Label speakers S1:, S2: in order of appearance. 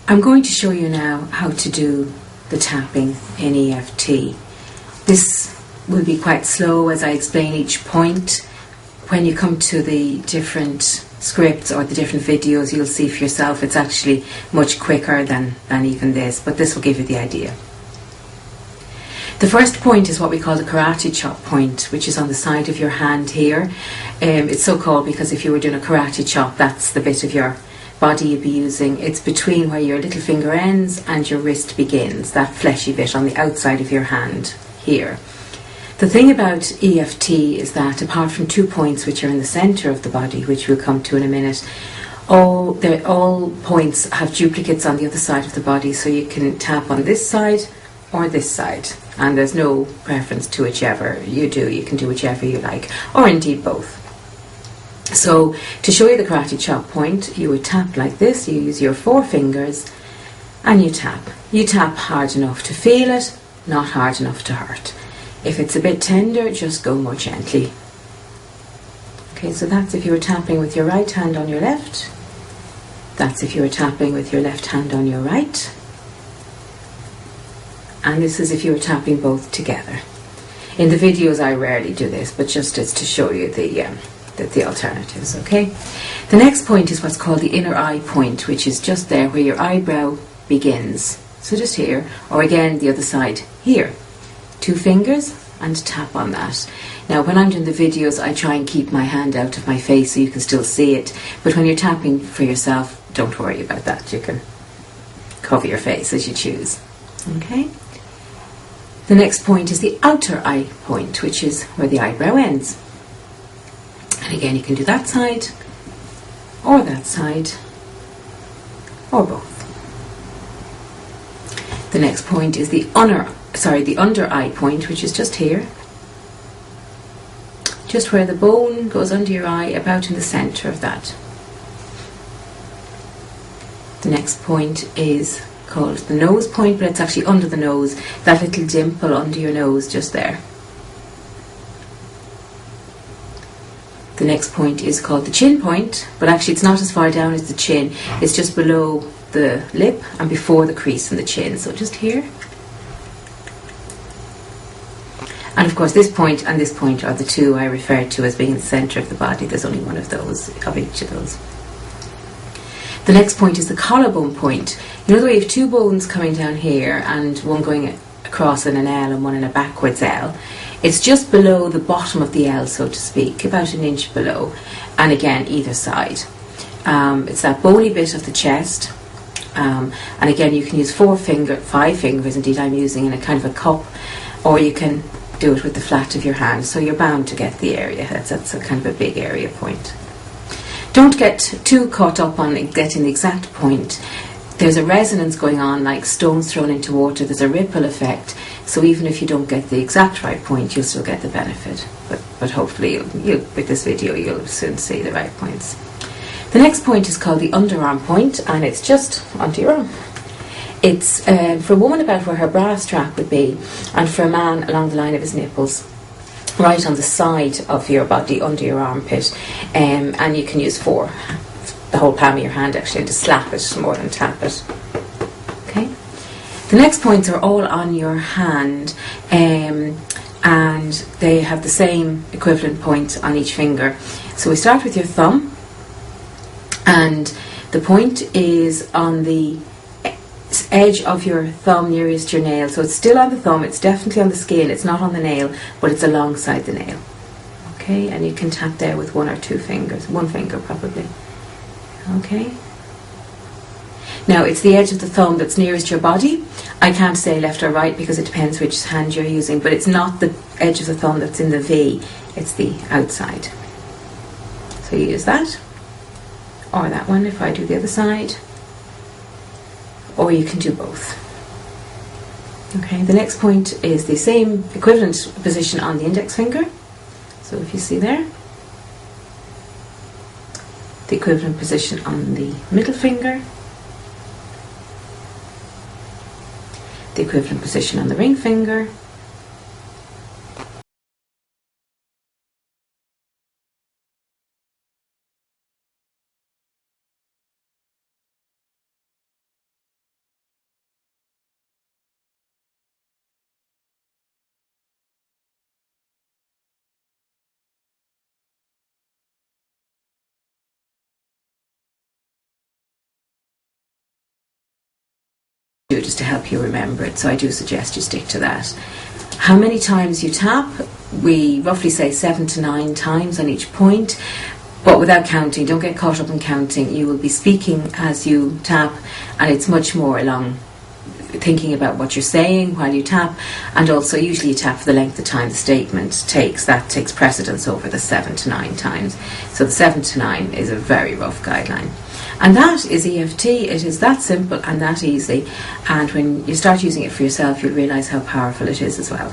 S1: I'm going to show you now how to do the tapping in EFT. This will be quite slow as I explain each point. When you come to the different scripts or the different videos, you'll see for yourself it's actually much quicker than even this, but this will give you the idea. The first point is what we call the karate chop point, which is on the side of your hand here. It's so called because if you were doing a karate chop, that's the bit of your body you'd be using. It's between where your little finger ends and your wrist begins, that fleshy bit on the outside of your hand here. The thing about EFT is that apart from 2 points which are in the centre of the body, which we'll come to in a minute, all points have duplicates on the other side of the body, so you can tap on this side or this side, and there's no preference to whichever you do. You can do whichever you like, or indeed both. So to show you the karate chop point, you would tap like this. You use your 4 fingers and you tap. You tap hard enough to feel it, not hard enough to hurt. If it's a bit tender, just go more gently. Okay, so that's if you were tapping with your right hand on your left. That's if you were tapping with your left hand on your right. And this is if you were tapping both together. In the videos I rarely do this, but just as to show you the alternatives, okay? The next point is what's called the inner eye point, which is just there where your eyebrow begins. So just here, or again the other side here. 2 fingers and tap on that. Now when I'm doing the videos I try and keep my hand out of my face so you can still see it, but when you're tapping for yourself, don't worry about that. You can cover your face as you choose. Okay? The next point is the outer eye point, which is where the eyebrow ends. And again you can do that side or that side or both. The next point is the under eye point, which is just here, just where the bone goes under your eye, about in the centre of that. The next point is called the nose point, but it's actually under the nose, that little dimple under your nose just there. The next point is called the chin point, but actually it's not as far down as the chin, it's just below the lip and before the crease in the chin, so just here. And of course this point and this point are the 2 I referred to as being the centre of the body. There's only one of those, of each of those. The next point is the collarbone point. You know the way you have 2 bones coming down here and one going across in an L and one in a backwards L? It's just below the bottom of the L, so to speak, about 1 inch below, and again either side. It's that bony bit of the chest, and again you can use 5 fingers, indeed I'm using in a kind of a cup, or you can do it with the flat of your hand, so you're bound to get the area. That's a kind of a big area point. Don't get too caught up on getting the exact point. There's a resonance going on, like stones thrown into water. There's a ripple effect, so even if you don't get the exact right point, you'll still get the benefit. But hopefully with this video you'll soon see the right points. The next point is called the underarm point, and it's just under your arm. It's for a woman about where her bra strap would be, and for a man along the line of his nipples, right on the side of your body, under your armpit. And you can use 4, the whole palm of your hand actually, to slap it more than tap it. Okay. The next points are all on your hand, and they have the same equivalent point on each finger. So we start with your thumb, and the point is on the edge of your thumb nearest your nail. So it's still on the thumb, it's definitely on the skin, it's not on the nail, but it's alongside the nail. Okay, and you can tap there with 1 or 2 fingers, 1 finger probably. Okay. Now it's the edge of the thumb that's nearest your body. I can't say left or right because it depends which hand you're using, but it's not the edge of the thumb that's in the V, it's the outside. So you use that, or that one if I do the other side, or you can do both. Okay, the next point is the same equivalent position on the index finger. So if you see there, the equivalent position on the middle finger, the equivalent position on the ring finger, do just to help you remember it, so I do suggest you stick to that. How many times you tap? We roughly say 7 to 9 times on each point, but without counting. Don't get caught up in counting. You will be speaking as you tap, and it's much more along thinking about what you're saying while you tap, and also usually you tap for the length of time the statement takes. That takes precedence over the 7 to 9 times. So the 7 to 9 is a very rough guideline. And that is EFT. It is that simple and that easy, and when you start using it for yourself, you'll realise how powerful it is as well.